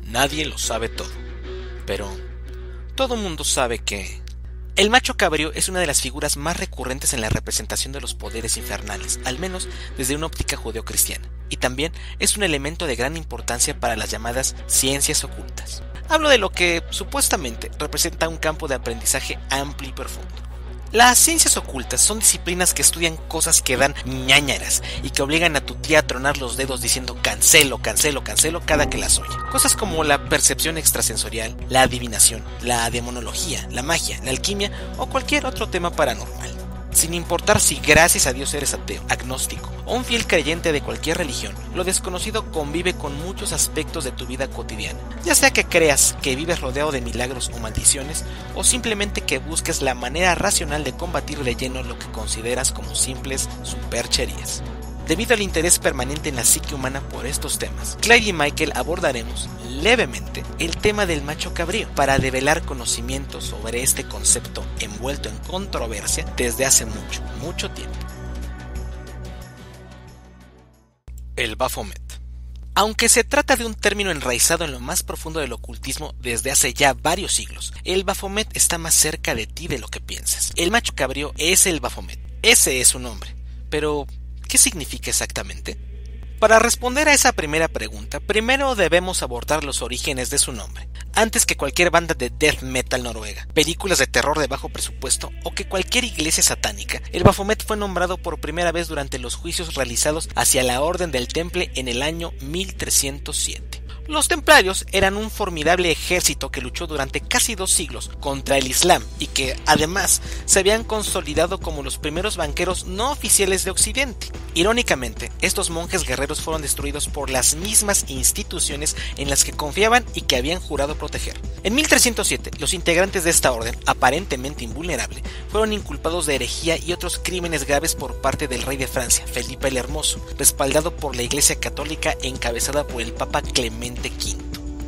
Nadie lo sabe todo, pero todo mundo sabe que el macho cabrío es una de las figuras más recurrentes en la representación de los poderes infernales, al menos desde una óptica judeocristiana, y también es un elemento de gran importancia para las llamadas ciencias ocultas. Hablo de lo que supuestamente representa un campo de aprendizaje amplio y profundo. Las ciencias ocultas son disciplinas que estudian cosas que dan ñáñaras y que obligan a tu tía a tronar los dedos diciendo cancelo, cancelo, cancelo cada que las oye. Cosas como la percepción extrasensorial, la adivinación, la demonología, la magia, la alquimia o cualquier otro tema paranormal. Sin importar si gracias a Dios eres ateo, agnóstico o un fiel creyente de cualquier religión, lo desconocido convive con muchos aspectos de tu vida cotidiana. Ya sea que creas que vives rodeado de milagros o maldiciones, o simplemente que busques la manera racional de combatir de lleno lo que consideras como simples supercherías. Debido al interés permanente en la psique humana por estos temas, Clyde y Michael abordaremos levemente el tema del macho cabrío para develar conocimientos sobre este concepto envuelto en controversia desde hace mucho tiempo. El Baphomet. Aunque se trata de un término enraizado en lo más profundo del ocultismo desde hace ya varios siglos, el Baphomet está más cerca de ti de lo que piensas. El macho cabrío es el Baphomet, ese es su nombre, pero ¿qué significa exactamente? Para responder a esa primera pregunta, primero debemos abordar los orígenes de su nombre. Antes que cualquier banda de death metal noruega, películas de terror de bajo presupuesto o que cualquier iglesia satánica, el Baphomet fue nombrado por primera vez durante los juicios realizados hacia la Orden del Temple en el año 1307. Los templarios eran un formidable ejército que luchó durante casi 2 siglos contra el Islam y que, además, se habían consolidado como los primeros banqueros no oficiales de Occidente. Irónicamente, estos monjes guerreros fueron destruidos por las mismas instituciones en las que confiaban y que habían jurado proteger. En 1307, los integrantes de esta orden, aparentemente invulnerable, fueron inculpados de herejía y otros crímenes graves por parte del rey de Francia, Felipe el Hermoso, respaldado por la Iglesia Católica encabezada por el Papa Clemente V.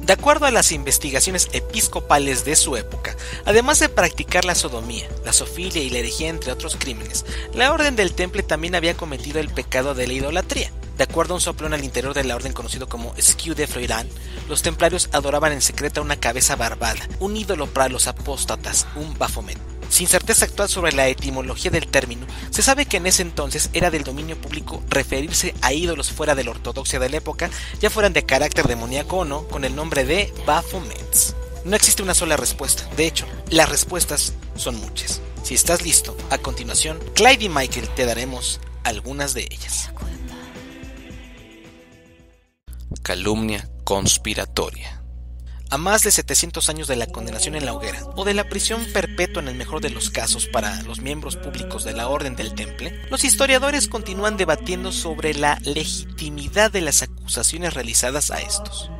De acuerdo a las investigaciones episcopales de su época, además de practicar la sodomía, la zoofilia y la herejía entre otros crímenes, la Orden del Temple también había cometido el pecado de la idolatría. De acuerdo a un soplón al interior de la orden conocido como Sceau de Froidan, los templarios adoraban en secreto a una cabeza barbada, un ídolo para los apóstatas, un Baphomet. Sin certeza actual sobre la etimología del término, se sabe que en ese entonces era del dominio público referirse a ídolos fuera de la ortodoxia de la época, ya fueran de carácter demoníaco o no, con el nombre de Baphomets. No existe una sola respuesta, de hecho, las respuestas son muchas. Si estás listo, a continuación, Clyde y Michael te daremos algunas de ellas. Calumnia conspiratoria. A más de 700 años de la condenación en la hoguera, o de la prisión perpetua en el mejor de los casos para los miembros públicos de la Orden del Temple, los historiadores continúan debatiendo sobre la legitimidad de las acusaciones realizadas a estos.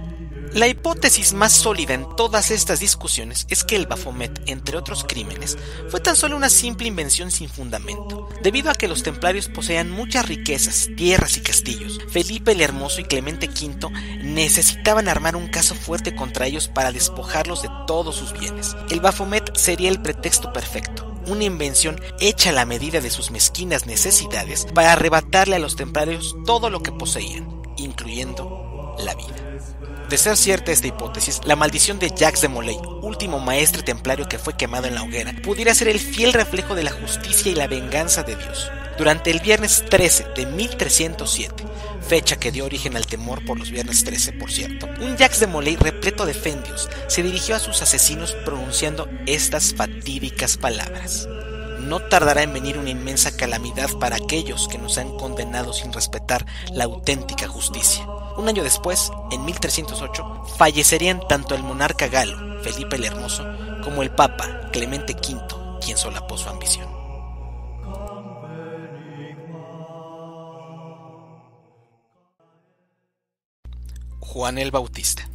La hipótesis más sólida en todas estas discusiones es que el Baphomet, entre otros crímenes, fue tan solo una simple invención sin fundamento. Debido a que los templarios poseían muchas riquezas, tierras y castillos, Felipe el Hermoso y Clemente V necesitaban armar un caso fuerte contra ellos para despojarlos de todos sus bienes. El Baphomet sería el pretexto perfecto, una invención hecha a la medida de sus mezquinas necesidades para arrebatarle a los templarios todo lo que poseían, incluyendo la vida. De ser cierta esta hipótesis, la maldición de Jacques de Molay, último maestre templario que fue quemado en la hoguera, pudiera ser el fiel reflejo de la justicia y la venganza de Dios. Durante el viernes 13 de 1307, fecha que dio origen al temor por los viernes 13, por cierto, un Jacques de Molay repleto de fendios se dirigió a sus asesinos pronunciando estas fatídicas palabras: no tardará en venir una inmensa calamidad para aquellos que nos han condenado sin respetar la auténtica justicia. Un año después, en 1308, fallecerían tanto el monarca galo, Felipe el Hermoso, como el papa, Clemente V, quien solapó su ambición. Juan el Bautista.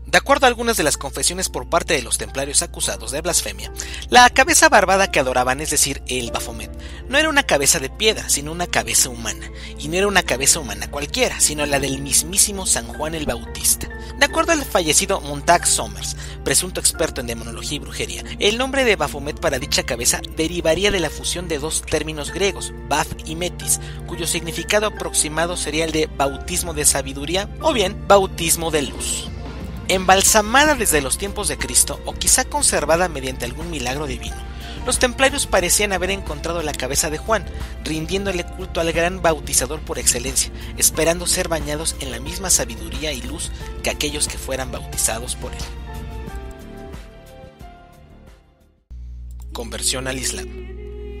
De acuerdo a algunas de las confesiones por parte de los templarios acusados de blasfemia, la cabeza barbada que adoraban, es decir, el Baphomet, no era una cabeza de piedra, sino una cabeza humana, y no era una cabeza humana cualquiera, sino la del mismísimo San Juan el Bautista. De acuerdo al fallecido Montag Somers, presunto experto en demonología y brujería, el nombre de Baphomet para dicha cabeza derivaría de la fusión de dos términos griegos, Bath y Metis, cuyo significado aproximado sería el de bautismo de sabiduría o bien bautismo de luz. Embalsamada desde los tiempos de Cristo o quizá conservada mediante algún milagro divino, los templarios parecían haber encontrado la cabeza de Juan, rindiéndole culto al gran bautizador por excelencia, esperando ser bañados en la misma sabiduría y luz que aquellos que fueran bautizados por él. Conversión al Islam.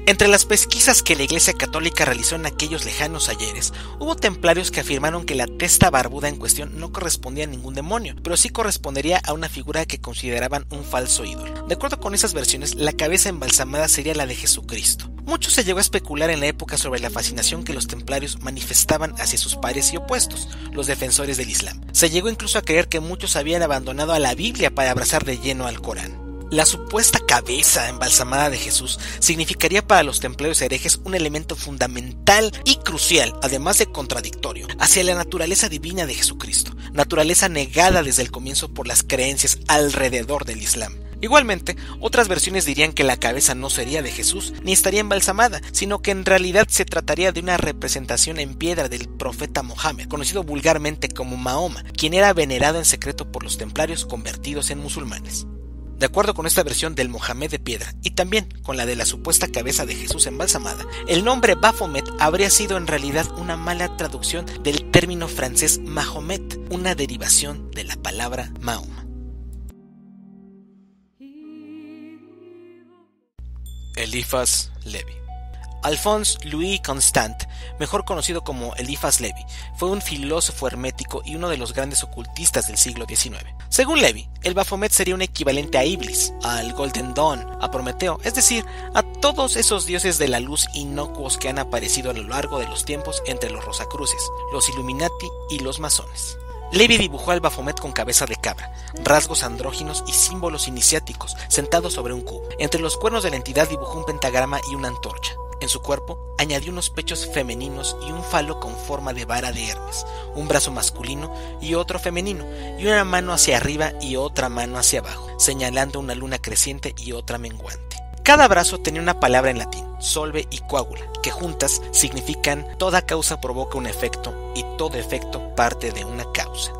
Entre las pesquisas que la Iglesia Católica realizó en aquellos lejanos ayeres, hubo templarios que afirmaron que la testa barbuda en cuestión no correspondía a ningún demonio, pero sí correspondería a una figura que consideraban un falso ídolo. De acuerdo con esas versiones, la cabeza embalsamada sería la de Jesucristo. Mucho se llegó a especular en la época sobre la fascinación que los templarios manifestaban hacia sus pares y opuestos, los defensores del Islam. Se llegó incluso a creer que muchos habían abandonado a la Biblia para abrazar de lleno al Corán. La supuesta cabeza embalsamada de Jesús significaría para los templarios herejes un elemento fundamental y crucial, además de contradictorio, hacia la naturaleza divina de Jesucristo, naturaleza negada desde el comienzo por las creencias alrededor del Islam. Igualmente, otras versiones dirían que la cabeza no sería de Jesús ni estaría embalsamada, sino que en realidad se trataría de una representación en piedra del profeta Mohammed, conocido vulgarmente como Mahoma, quien era venerado en secreto por los templarios convertidos en musulmanes. De acuerdo con esta versión del Mohamed de piedra y también con la de la supuesta cabeza de Jesús embalsamada, el nombre Baphomet habría sido en realidad una mala traducción del término francés Mahomet, una derivación de la palabra Mahoma. Eliphas Levi. Alphonse Louis Constant, mejor conocido como Eliphas Levi, fue un filósofo hermético y uno de los grandes ocultistas del siglo XIX. Según Levi, el Baphomet sería un equivalente a Iblis, al Golden Dawn, a Prometeo, es decir, a todos esos dioses de la luz inocuos que han aparecido a lo largo de los tiempos entre los Rosacruces, los Illuminati y los masones. Levi dibujó al Baphomet con cabeza de cabra, rasgos andróginos y símbolos iniciáticos, sentado sobre un cubo. Entre los cuernos de la entidad dibujó un pentagrama y una antorcha. En su cuerpo añadió unos pechos femeninos y un falo con forma de vara de Hermes, un brazo masculino y otro femenino, y una mano hacia arriba y otra mano hacia abajo, señalando una luna creciente y otra menguante. Cada brazo tenía una palabra en latín, solve y coagula, que juntas significan toda causa provoca un efecto y todo efecto parte de una causa.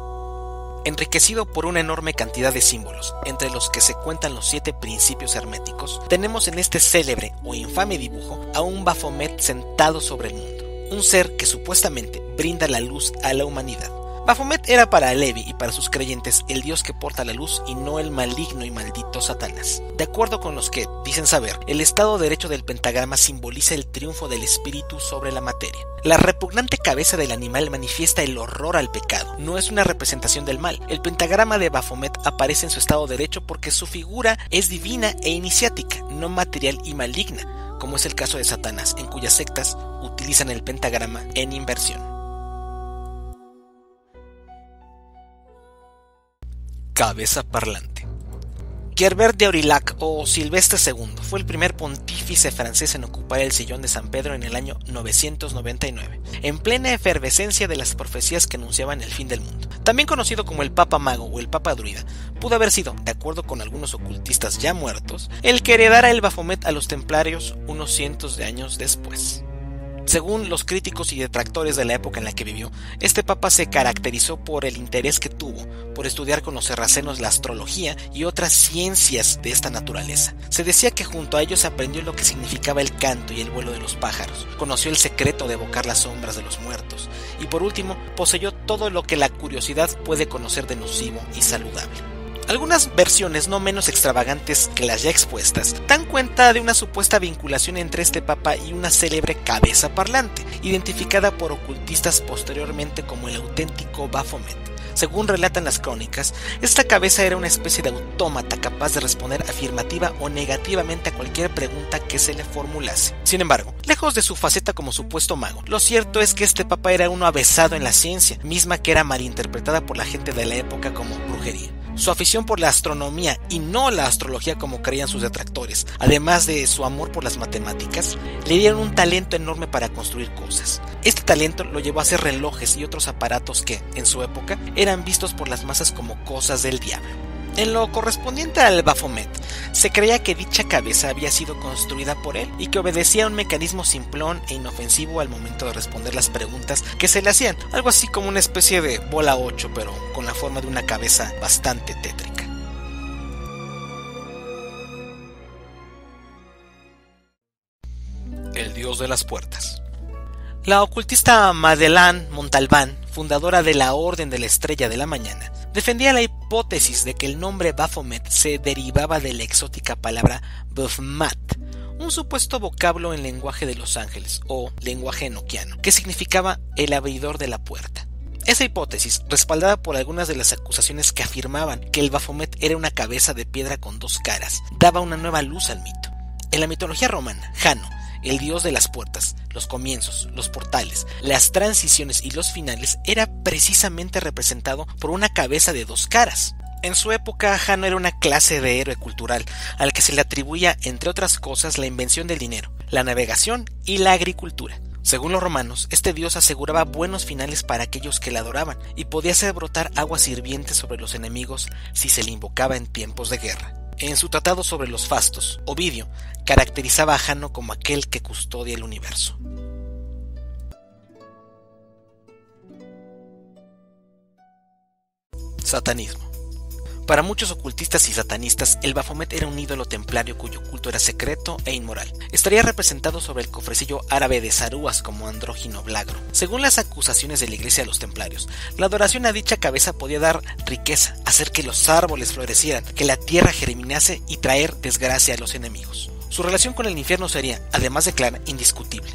Enriquecido por una enorme cantidad de símbolos, entre los que se cuentan los 7 principios herméticos, tenemos en este célebre o infame dibujo a un Baphomet sentado sobre el mundo, un ser que supuestamente brinda la luz a la humanidad. Baphomet era para Levi y para sus creyentes el dios que porta la luz y no el maligno y maldito Satanás. De acuerdo con los que dicen saber, el estado derecho del pentagrama simboliza el triunfo del espíritu sobre la materia. La repugnante cabeza del animal manifiesta el horror al pecado, no es una representación del mal. El pentagrama de Baphomet aparece en su estado derecho porque su figura es divina e iniciática, no material y maligna, como es el caso de Satanás, en cuyas sectas utilizan el pentagrama en inversión. Cabeza parlante. Gerbert de Aurillac o Silvestre II fue el primer pontífice francés en ocupar el sillón de San Pedro en el año 999, en plena efervescencia de las profecías que anunciaban el fin del mundo. También conocido como el Papa Mago o el Papa Druida, pudo haber sido, de acuerdo con algunos ocultistas ya muertos, el que heredara el Baphomet a los templarios unos cientos de años después. Según los críticos y detractores de la época en la que vivió, este papa se caracterizó por el interés que tuvo por estudiar con los sarracenos la astrología y otras ciencias de esta naturaleza. Se decía que junto a ellos aprendió lo que significaba el canto y el vuelo de los pájaros, conoció el secreto de evocar las sombras de los muertos y por último poseyó todo lo que la curiosidad puede conocer de nocivo y saludable. Algunas versiones no menos extravagantes que las ya expuestas dan cuenta de una supuesta vinculación entre este papa y una célebre cabeza parlante, identificada por ocultistas posteriormente como el auténtico Baphomet. Según relatan las crónicas, esta cabeza era una especie de autómata capaz de responder afirmativa o negativamente a cualquier pregunta que se le formulase. Sin embargo, lejos de su faceta como supuesto mago, lo cierto es que este papa era uno avesado en la ciencia, misma que era malinterpretada por la gente de la época como brujería. Su afición por la astronomía y no la astrología como creían sus detractores, además de su amor por las matemáticas, le dieron un talento enorme para construir cosas. Este talento lo llevó a hacer relojes y otros aparatos que, en su época, eran vistos por las masas como cosas del diablo. En lo correspondiente al Baphomet, se creía que dicha cabeza había sido construida por él y que obedecía a un mecanismo simplón e inofensivo al momento de responder las preguntas que se le hacían, algo así como una especie de bola 8, pero con la forma de una cabeza bastante tétrica. El dios de las puertas. La ocultista Madeleine Montalbán, fundadora de la Orden de la Estrella de la Mañana, defendía la hipótesis de que el nombre Baphomet se derivaba de la exótica palabra Bphmat, un supuesto vocablo en lenguaje de los ángeles o lenguaje enoquiano, que significaba el abridor de la puerta. Esa hipótesis, respaldada por algunas de las acusaciones que afirmaban que el Baphomet era una cabeza de piedra con dos caras, daba una nueva luz al mito. En la mitología romana, Jano, el dios de las puertas, los comienzos, los portales, las transiciones y los finales, era precisamente representado por una cabeza de dos caras. En su época, Jano era una clase de héroe cultural, al que se le atribuía, entre otras cosas, la invención del dinero, la navegación y la agricultura. Según los romanos, este dios aseguraba buenos finales para aquellos que le adoraban, y podía hacer brotar aguas hirvientes sobre los enemigos si se le invocaba en tiempos de guerra. En su tratado sobre los fastos, Ovidio caracterizaba a Jano como aquel que custodia el universo. Satanismo. Para muchos ocultistas y satanistas, el Baphomet era un ídolo templario cuyo culto era secreto e inmoral. Estaría representado sobre el cofrecillo árabe de Sarúas como andrógino blagro. Según las acusaciones de la iglesia de los templarios, la adoración a dicha cabeza podía dar riqueza, hacer que los árboles florecieran, que la tierra germinase y traer desgracia a los enemigos. Su relación con el infierno sería, además de clara, indiscutible.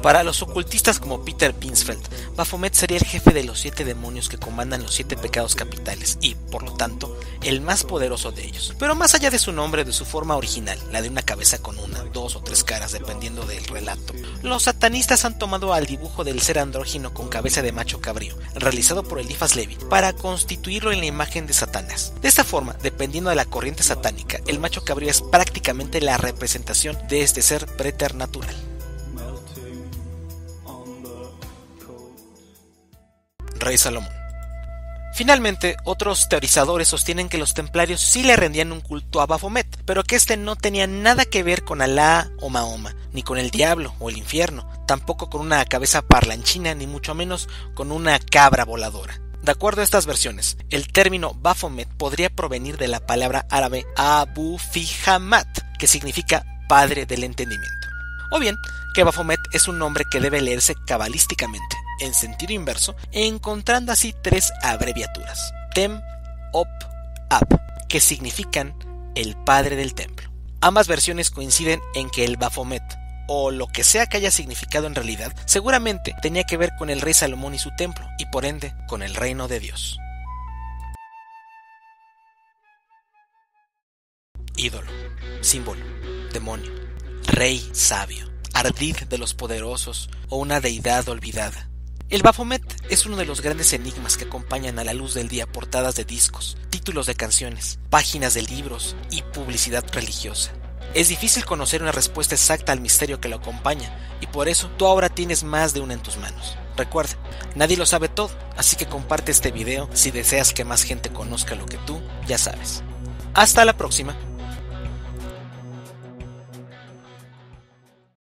Para los ocultistas como Peter Binsfeld, Baphomet sería el jefe de los 7 demonios que comandan los 7 pecados capitales y, por lo tanto, el más poderoso de ellos. Pero más allá de su nombre o de su forma original, la de una cabeza con una, 2 o 3 caras dependiendo del relato, los satanistas han tomado al dibujo del ser andrógino con cabeza de macho cabrío, realizado por Eliphas Levi, para constituirlo en la imagen de Satanás. De esta forma, dependiendo de la corriente satánica, el macho cabrío es prácticamente la representación de este ser preternatural. Rey Salomón. Finalmente, otros teorizadores sostienen que los templarios sí le rendían un culto a Baphomet, pero que este no tenía nada que ver con Alá o Mahoma, ni con el diablo o el infierno, tampoco con una cabeza parlanchina, ni mucho menos con una cabra voladora. De acuerdo a estas versiones, el término Baphomet podría provenir de la palabra árabe Abu Fihamat, que significa padre del entendimiento. O bien, que Baphomet es un nombre que debe leerse cabalísticamente, en sentido inverso, encontrando así 3 abreviaturas, Tem, Op, Ab, que significan el padre del templo. Ambas versiones coinciden en que el Baphomet, o lo que sea que haya significado en realidad, seguramente tenía que ver con el rey Salomón y su templo, y por ende con el reino de Dios. Ídolo, símbolo, demonio, rey sabio, ardid de los poderosos o una deidad olvidada. El Baphomet es uno de los grandes enigmas que acompañan a la luz del día portadas de discos, títulos de canciones, páginas de libros y publicidad religiosa. Es difícil conocer una respuesta exacta al misterio que lo acompaña, y por eso tú ahora tienes más de una en tus manos. Recuerda, nadie lo sabe todo, así que comparte este video si deseas que más gente conozca lo que tú ya sabes. Hasta la próxima.